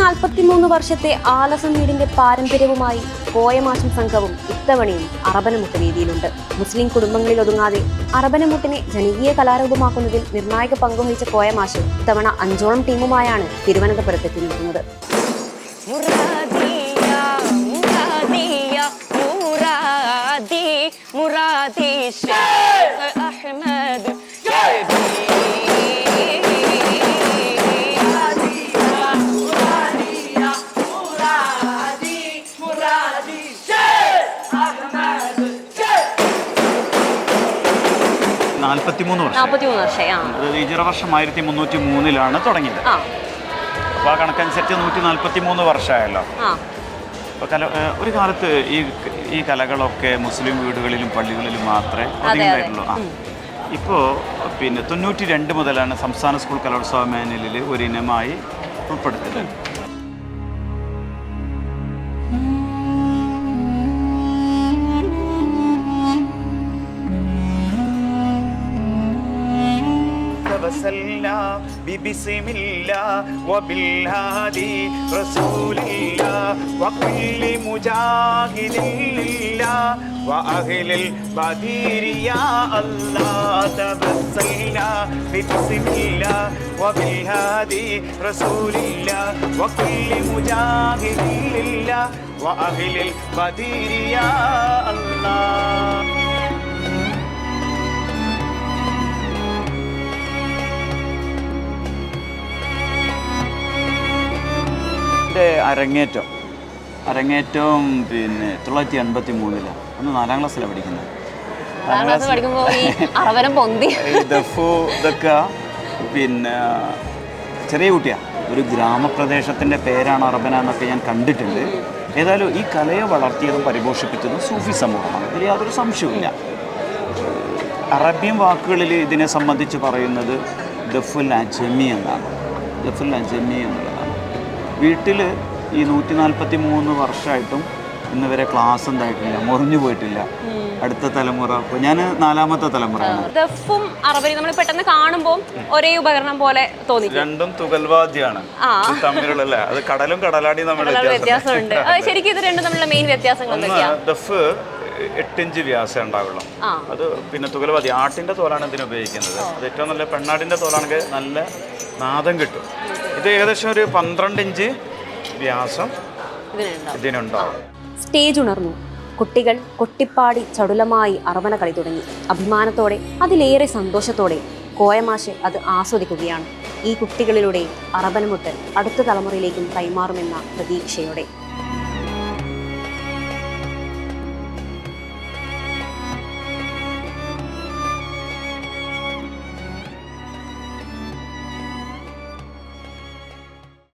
143 വർഷത്തെ ആലസം വീടിന്റെ പാരമ്പര്യവുമായി കോയമാശം സംഘവും ഇത്തവണയും അറബനമുട്ട് വേദിയിലുണ്ട്. മുസ്ലിം കുടുംബങ്ങളിൽ ഒതുങ്ങാതെ അറബനമുട്ടിനെ ജനകീയ കലാരൂപമാക്കുന്നതിൽ നിർണായക പങ്കുവഹിച്ച കോയമാശ് ഇത്തവണ 5ഓളം ടീമുമായാണ് തിരുവനന്തപുരത്തെത്തി നിൽക്കുന്നത്. വർഷം 1303 തുടങ്ങിയത്. അപ്പോൾ ആ കണക്കനുസരിച്ച് 143 വർഷമായല്ലോ. അപ്പോൾ ഒരു കാലത്ത് ഈ കലകളൊക്കെ മുസ്ലിം വീടുകളിലും പള്ളികളിലും മാത്രമേ ഒതുങ്ങിയിട്ടുള്ളൂ. ഇപ്പോൾ 92 മുതലാണ് സംസ്ഥാന സ്കൂൾ കലോത്സവ മാനുവലിൽ ഒരു ഇനമായി ഉൾപ്പെടുത്തിയത്. بسم الله وبالهادي رسول الله وكل مجاهد لله وأهل البدير يا الله تبسلنا بسم الله وبالهادي رسول الله وكل مجاهد لله وأهل البدير يا الله. അരങ്ങേറ്റവും 983 അന്ന് 4ാം ക്ലാസ്സിലാണ് പഠിക്കുന്നത്. ദഫു ഇതൊക്കെ ചെറിയ കുട്ടിയാണ്. ഒരു ഗ്രാമപ്രദേശത്തിൻ്റെ പേരാണ് അറബന എന്നൊക്കെ ഞാൻ കണ്ടിട്ടുണ്ട്. ഏതായാലും ഈ കലയെ വളർത്തിയതും പരിപോഷിപ്പിച്ചതും സൂഫി സമൂഹമാണ്. ഇതിൽ യാതൊരു സംശയവുമില്ല. അറബ്യൻ വാക്കുകളിൽ ഇതിനെ സംബന്ധിച്ച് പറയുന്നത് ദഫുൽ അജമി എന്നാണ്. ദഫുൽ അജമി എന്നുള്ളതാണ്. വീട്ടിൽ ഈ 143 വർഷമായിട്ടും ഇന്ന് വരെ ക്ലാസ് എന്തായിട്ടില്ല, മുറിഞ്ഞു പോയിട്ടില്ല. അടുത്ത തലമുറ, ഇപ്പോൾ ഞാൻ 4ാമത്തെ തലമുറയാണ്. ദഫും അറബിയും നമ്മൾ പെട്ടെന്ന് കാണുമ്പോൾ ഒരേ ഉപകരണം പോലെ തോന്നി. രണ്ടും തുകൽവാദ്യമാണ് തമ്മിലുള്ള, അത് കടലും കടലാടിയും തമ്മിലുള്ള വ്യത്യാസമുണ്ട്. ശരിക്കും ഇത് രണ്ടും തമ്മിലുള്ള മെയിൻ വ്യത്യാസങ്ങൾ എന്തൊക്കെയാണ്? ദഫ് 8 ഇഞ്ച് വ്യാസം ഉണ്ടാവുള്ളൂ. അത് തുകൽവാദ്യ ആട്ടിന്റെ തോലാണ് ഇതിന് ഉപയോഗിക്കുന്നത്. അത് ഏറ്റവും നല്ല പെണ്ണാടിന്റെ തോലാണെങ്കിൽ നല്ല നാദം കിട്ടും. ഇത് ഏകദേശം ഒരു 12 ഇഞ്ച് വ്യാസം ഇതിനുണ്ടാവും. സ്റ്റേജ് ഉണർന്നു. കുട്ടികൾ കൊട്ടിപ്പാടി ചടുലമായി അറബന കളി തുടങ്ങി. അഭിമാനത്തോടെ, അതിലേറെ സന്തോഷത്തോടെ കോയമാശ് അത് ആസ്വദിക്കുകയാണ്. ഈ കുട്ടികളിലൂടെ അറബനമുട്ട് അടുത്ത തലമുറയിലേക്കും കൈമാറുമെന്ന പ്രതീക്ഷയോടെ.